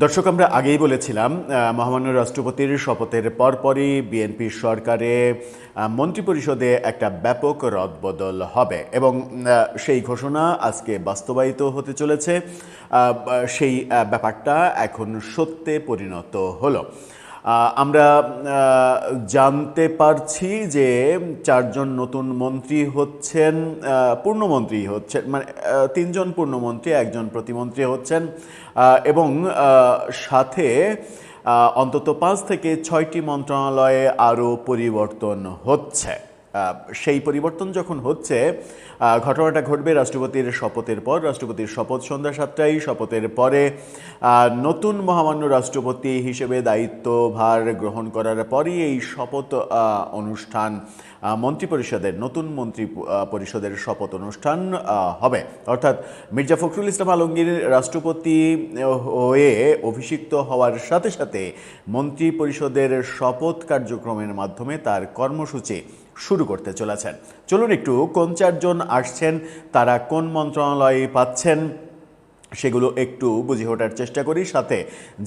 দর্শক, আমরা আগেই বলেছিলাম মহামান্য রাষ্ট্রপতির শপথের পরপরই বিএনপির সরকারে মন্ত্রিপরিষদে একটা ব্যাপক রদবদল হবে এবং সেই ঘোষণা আজকে বাস্তবায়িত হতে চলেছে। সেই ব্যাপারটা এখন সত্যে পরিণত হলো। আমরা জানতে পারছি যে 4 জন নতুন মন্ত্রী হচ্ছেন, পূর্ণমন্ত্রী হচ্ছেন, মানে 3 জন পূর্ণমন্ত্রী, 1 জন প্রতিমন্ত্রী হচ্ছেন এবং সাথে অন্তত 5 থেকে 6টি মন্ত্রণালয়ে আরও পরিবর্তন হচ্ছে। সেই পরিবর্তন যখন হচ্ছে, ঘটনাটা ঘটবে রাষ্ট্রপতির শপথের পর। রাষ্ট্রপতির শপথ সন্ধ্যা 7টায়। শপথের পরে নতুন মহামান্য রাষ্ট্রপতি হিসেবে দায়িত্বভার গ্রহণ করার পরই এই শপথ অনুষ্ঠান, মন্ত্রিপরিষদের নতুন মন্ত্রী পরিষদের শপথ অনুষ্ঠান হবে। অর্থাৎ মির্জা ফখরুল ইসলাম আলমগীর রাষ্ট্রপতি হয়ে অভিষিক্ত হওয়ার সাথে সাথে মন্ত্রী পরিষদের শপথ কার্যক্রমের মাধ্যমে তার কর্মসূচি শুরু করতে চলেছেন। চলুন একটু কোন 4 জন আসছেন, তারা কোন মন্ত্রণালয়ে পাচ্ছেন সেগুলো একটু বুঝে ওঠার চেষ্টা করি। সাথে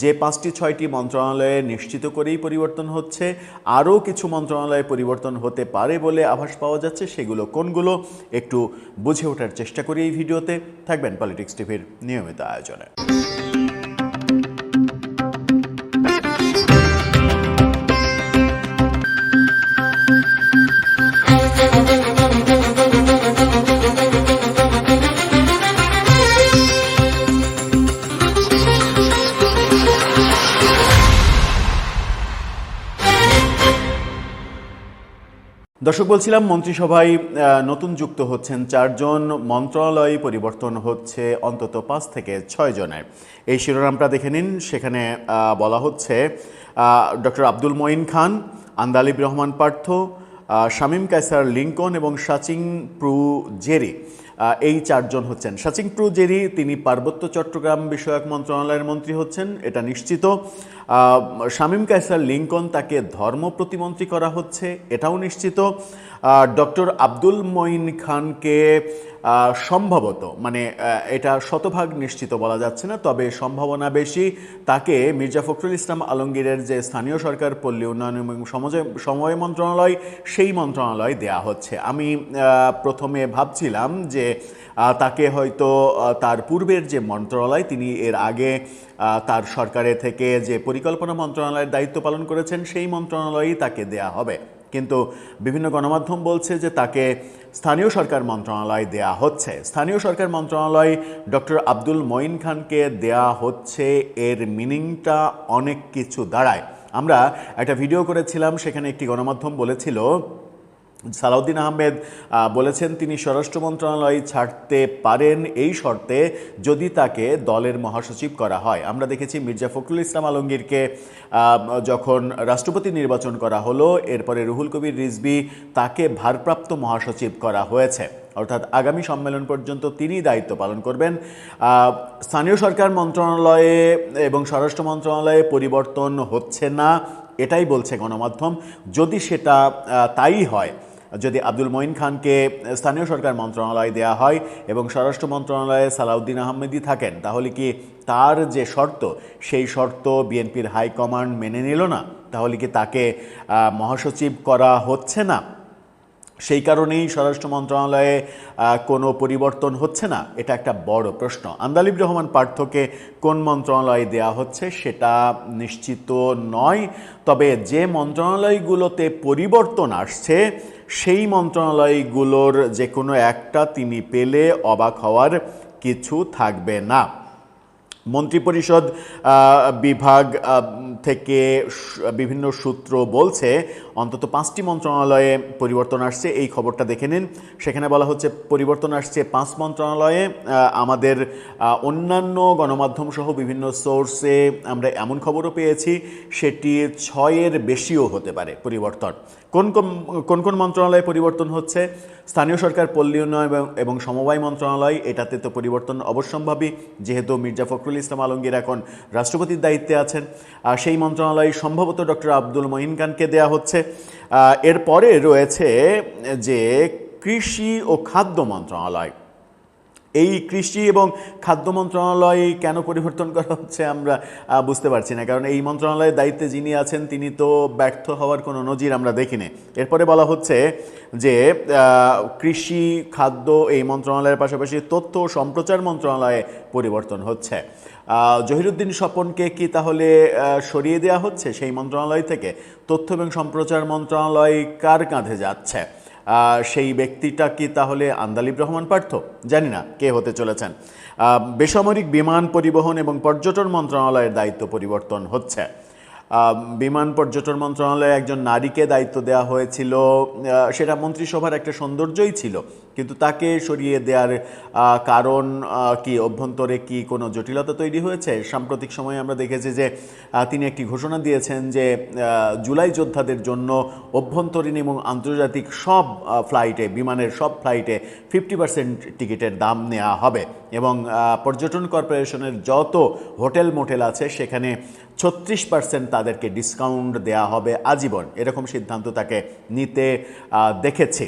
যে 5টি-6টি মন্ত্রণালয়ে নিশ্চিত করেই পরিবর্তন হচ্ছে, আরও কিছু মন্ত্রণালয়ে পরিবর্তন হতে পারে বলে আভাস পাওয়া যাচ্ছে, সেগুলো কোনগুলো একটু বুঝে ওঠার চেষ্টা করি এই ভিডিওতে। থাকবেন পলিটিক্স টিভির নিয়মিত আয়োজনে। দর্শক, বলছিলাম মন্ত্রিসভায় নতুন যুক্ত হচ্ছেন 4 জন, মন্ত্রণালয় পরিবর্তন হচ্ছে অন্তত 5 থেকে 6 জনের। এই শিরোনামটা দেখে নিন। সেখানে বলা হচ্ছে ডক্টর আব্দুল মঈন খান, আন্দালিব রহমান পার্থ, শামীম কায়সার লিঙ্কন এবং সাচিং প্রু জেরি, এই 4 জন হচ্ছেন। সাচিং প্রু জেরি তিনি পার্বত্য চট্টগ্রাম বিষয়ক মন্ত্রণালয়ের মন্ত্রী হচ্ছেন, এটা নিশ্চিত। শামীম কায়সার লিঙ্কন, তাকে ধর্ম প্রতিমন্ত্রী করা হচ্ছে, এটাও নিশ্চিত। ডক্টর আব্দুল মঈন খানকে সম্ভবত, মানে এটা শতভাগ নিশ্চিত বলা যাচ্ছে না, তবে সম্ভাবনা বেশি, তাকে মির্জা ফখরুল ইসলাম আলমগীরের যে স্থানীয় সরকার, পল্লী উন্নয়ন এবং সমবায় মন্ত্রণালয়, সেই মন্ত্রণালয় দেয়া হচ্ছে। আমি প্রথমে ভাবছিলাম যে তাকে হয়তো তার পূর্বের যে মন্ত্রণালয়, তিনি এর আগে তার সরকারে থেকে যে পরিকল্পনা মন্ত্রণালয়ের দায়িত্ব পালন করেছেন, সেই মন্ত্রণালয়ই তাকে দেয়া হবে। কিন্তু বিভিন্ন গণমাধ্যম বলছে যে তাকে স্থানীয় সরকার মন্ত্রণালয় দেয়া হচ্ছে। স্থানীয় সরকার মন্ত্রণালয় ডক্টর আব্দুল মঈন খানকে দেয়া হচ্ছে, এর মিনিংটা অনেক কিছু দাঁড়ায়। আমরা একটা ভিডিও করেছিলাম, সেখানে একটি গণমাধ্যম বলেছিল, সালাউদ্দিন আহমেদ বলেছেন তিনি স্বরাষ্ট্র মন্ত্রণালয় ছাড়তে পারেন এই শর্তে যদি তাকে দলের মহাসচিব করা হয়। আমরা দেখেছি মির্জা ফখরুল ইসলাম আলমগীরকে যখন রাষ্ট্রপতি নির্বাচন করা হলো, এরপরে রুহুল কবির রিজভী, তাকে ভারপ্রাপ্ত মহাসচিব করা হয়েছে। অর্থাৎ আগামী সম্মেলন পর্যন্ত তিনি দায়িত্ব পালন করবেন। স্থানীয় সরকার মন্ত্রণালয়ে এবং স্বরাষ্ট্র মন্ত্রণালয়ে পরিবর্তন হচ্ছে না, এটাই বলছে গণমাধ্যম। যদি সেটা তাই হয়, যদি আব্দুল মঈন খানকে স্থানীয় সরকার মন্ত্রণালয় দেয়া হয় এবং স্বরাষ্ট্র মন্ত্রণালয়ে সালাউদ্দিন আহমেদই থাকেন, তাহলে কি তার যে শর্ত, সেই শর্ত বিএনপির হাইকমান্ড মেনে নিল না? তাহলে কি তাকে মহাসচিব করা হচ্ছে না? সেই কারণেই স্বরাষ্ট্র মন্ত্রণালয়ে কোনো পরিবর্তন হচ্ছে না? এটা একটা বড় প্রশ্ন। আন্দালিব রহমান পার্থকে কোন মন্ত্রণালয়ে দেয়া হচ্ছে সেটা নিশ্চিত নয়, তবে যে মন্ত্রণালয়গুলোতে পরিবর্তন আসছে, সেই মন্ত্রণালয়গুলোর যে কোনো একটা তিনি পেলে অবাক হওয়ার কিছু থাকবে না। মন্ত্রিপরিষদ বিভাগ থেকে বিভিন্ন সূত্র বলছে অন্তত 5টি মন্ত্রণালয়ে পরিবর্তন আসছে। এই খবরটা দেখে নিন। সেখানে বলা হচ্ছে পরিবর্তন আসছে 5 মন্ত্রণালয়ে। আমাদের অন্যান্য গণমাধ্যম সহ বিভিন্ন সোর্সে আমরা এমন খবরও পেয়েছি সেটি 6-এর বেশিও হতে পারে পরিবর্তন। কোন কোন মন্ত্রণালয়ে পরিবর্তন হচ্ছে? স্থানীয় সরকার, পল্লী উন্নয়ন এবং সমবায় মন্ত্রণালয়, এটাতে তো পরিবর্তন অবশ্যম্ভাবী, যেহেতু মির্জা ফখরুল ইসলাম আলমগীর এখন রাষ্ট্রপতির দায়িত্বে আছেন। সেই মন্ত্রণালয় সম্ভবত ডক্টর আব্দুল মঈন খানকে দেয়া হচ্ছে। এরপরে রয়েছে যে কৃষি ও খাদ্য মন্ত্রণালয়। এই কৃষি এবং খাদ্য মন্ত্রণালয় কেন পরিবর্তন করা হচ্ছে আমরা বুঝতে পারছি না, কারণ এই মন্ত্রণালয়ের দায়িত্বে যিনি আছেন তিনি তো ব্যর্থ হওয়ার কোনো নজির আমরা দেখিনি। এরপরে বলা হচ্ছে যে কৃষি খাদ্য এই মন্ত্রণালয়ের পাশাপাশি তথ্য ও সম্প্রচার মন্ত্রণালয়ে পরিবর্তন হচ্ছে। জহিরুদ্দিন স্বপনকে কি তাহলে সরিয়ে দেওয়া হচ্ছে সেই মন্ত্রণালয় থেকে? তথ্য এবং সম্প্রচার মন্ত্রণালয় কার কাঁধে যাচ্ছে? সেই ব্যক্তিটা কি তাহলে আন্দালিব রহমান পার্থ? জানি না কে হতে চলেছেন। বেসামরিক বিমান পরিবহন এবং পর্যটন মন্ত্রণালয়ের দায়িত্ব পরিবর্তন হচ্ছে। বিমান পর্যটন মন্ত্রণালয়ে একজন নারীকে দায়িত্ব দেওয়া হয়েছিল, সেটা মন্ত্রিসভার একটা সৌন্দর্যই ছিল, কিন্তু তাকে সরিয়ে দেওয়ার কারণ কি? অভ্যন্তরে কি কোনো জটিলতা তৈরি হয়েছে? সাম্প্রতিক সময়ে আমরা দেখেছি যে তিনি একটি ঘোষণা দিয়েছেন যে জুলাই যোদ্ধাদের জন্য অভ্যন্তরীণ এবং আন্তর্জাতিক সব ফ্লাইটে, বিমানের সব ফ্লাইটে 50% টিকিটের দাম নেওয়া হবে এবং পর্যটন কর্পোরেশনের যত হোটেল মোটেল আছে সেখানে 36% তাদেরকে ডিসকাউন্ট দেওয়া হবে আজীবন। এরকম সিদ্ধান্ত তাকে নিতে দেখেছি।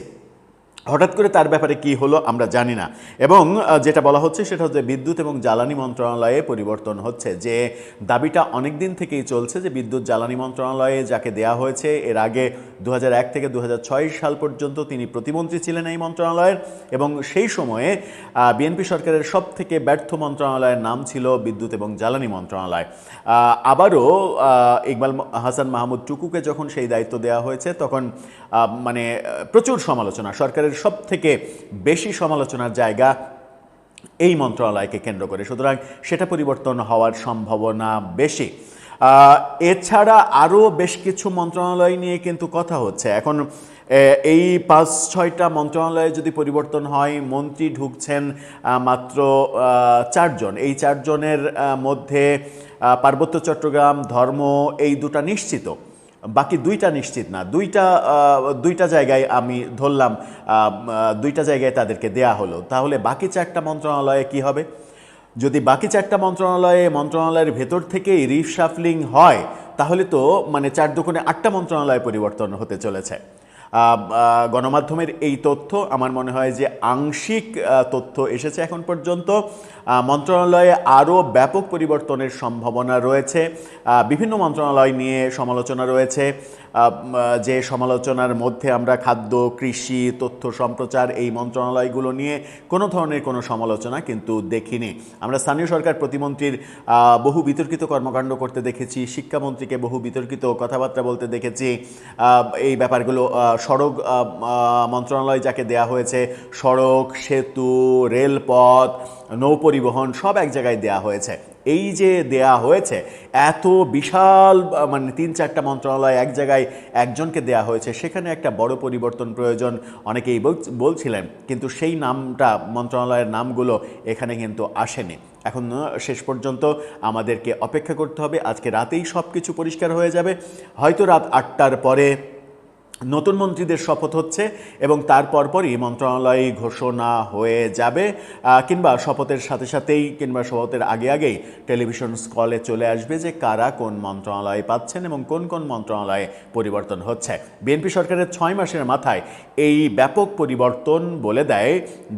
হঠাৎ করে তার ব্যাপারে কি হলো আমরা জানি না। এবং যেটা বলা হচ্ছে সেটা হচ্ছে বিদ্যুৎ এবং জ্বালানি মন্ত্রণালয়ে পরিবর্তন হচ্ছে, যে দাবিটা অনেক দিন থেকেই চলছে যে বিদ্যুৎ জ্বালানি মন্ত্রণালয়ে যাকে দেয়া হয়েছে, এর আগে 2001 থেকে 2006 সাল পর্যন্ত তিনি প্রতিমন্ত্রী ছিলেন এই মন্ত্রণালয়ের, এবং সেই সময়ে বিএনপি সরকারের সব থেকে ব্যর্থ মন্ত্রণালয়ের নাম ছিল বিদ্যুৎ এবং জ্বালানি মন্ত্রণালয়। আবারও ইকবাল হাসান মাহমুদ টুকুকে যখন সেই দায়িত্ব দেওয়া হয়েছে তখন মানে প্রচুর সমালোচনা, সরকারের সব থেকে বেশি সমালোচনার জায়গা এই মন্ত্রণালয়কে কেন্দ্র করে, সুতরাং সেটা পরিবর্তন হওয়ার সম্ভাবনা বেশি। এছাড়া আরও বেশ কিছু মন্ত্রণালয় নিয়ে কিন্তু কথা হচ্ছে এখন। এই 5-6টা মন্ত্রণালয়ে যদি পরিবর্তন হয়, মন্ত্রী ঢুকছেন মাত্র 4 জন। এই 4 জনের মধ্যে পার্বত্য চট্টগ্রাম, ধর্ম, এই দুটা নিশ্চিত, বাকি 2টা নিশ্চিত না। দুইটা জায়গায় আমি ধরলাম, 2টা জায়গায় তাদেরকে দেয়া হলো, তাহলে বাকি 4টা মন্ত্রণালয়ে কি হবে? যদি বাকি 4টা মন্ত্রণালয়ের ভেতর থেকেই রিশাফলিং হয়, তাহলে তো মানে 4 দুগুণে 8টা মন্ত্রণালয় পরিবর্তন হতে চলেছে। গণমাধ্যমের এই তথ্য আমার মনে হয় যে আংশিক তথ্য এসেছে এখন পর্যন্ত। মন্ত্রণালয়ে আরও ব্যাপক পরিবর্তনের সম্ভাবনা রয়েছে। বিভিন্ন মন্ত্রণালয় নিয়ে সমালোচনা রয়েছে, যে সমালোচনার মধ্যে আমরা খাদ্য, কৃষি, তথ্য সম্প্রচার এই মন্ত্রণালয়গুলো নিয়ে কোনো ধরনের কোনো সমালোচনা কিন্তু দেখিনি। আমরা স্থানীয় সরকার প্রতিমন্ত্রীর বহু বিতর্কিত কর্মকাণ্ড করতে দেখেছি, শিক্ষামন্ত্রীকে বহু বিতর্কিত কথাবার্তা বলতে দেখেছি। এই ব্যাপারগুলো সড়ক মন্ত্রণালয় যাকে দেয়া হয়েছে, সড়ক, সেতু, রেলপথ, নৌপরিবহন সব এক জায়গায় দেয়া হয়েছে। এই যে দেয়া হয়েছে, এত বিশাল মানে 3-4টা মন্ত্রণালয় এক জায়গায় একজনকে দেয়া হয়েছে, সেখানে একটা বড় পরিবর্তন প্রয়োজন অনেকেই বলছিলেন, কিন্তু সেই নামটা, মন্ত্রণালয়ের নামগুলো এখানে কিন্তু আসেনি। এখন শেষ পর্যন্ত আমাদেরকে অপেক্ষা করতে হবে। আজকে রাতেই সব কিছু পরিষ্কার হয়ে যাবে, হয়তো রাত 8টার পরে নতুন মন্ত্রীদের শপথ হচ্ছে এবং তার পরপরই মন্ত্রণালয় ঘোষণা হয়ে যাবে, কিংবা শপথের সাথে সাথেই কিংবা শপথের আগে আগেই টেলিভিশন স্ক্রলে চলে আসবে যে কারা কোন মন্ত্রণালয়ে পাচ্ছেন এবং কোন কোন মন্ত্রণালয়ে পরিবর্তন হচ্ছে। বিএনপি সরকারের 6 মাসের মাথায় এই ব্যাপক পরিবর্তন বলে দেয়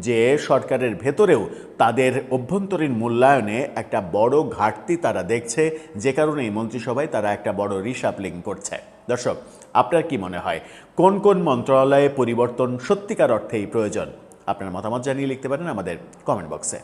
যে সরকারের ভেতরেও তাদের অভ্যন্তরীণ মূল্যায়নে একটা বড় ঘাটতি তারা দেখছে, যে কারণে এই মন্ত্রিসভায় তারা একটা বড় রিশাফলিং করছে। দর্শক, আপনার কি মনে হয় কোন কোন মন্ত্রণালয়ে পরিবর্তন সত্যিকার অর্থেই প্রয়োজন? আপনার মতামত জানিয়ে লিখতে পারেন আমাদের কমেন্ট বক্সে।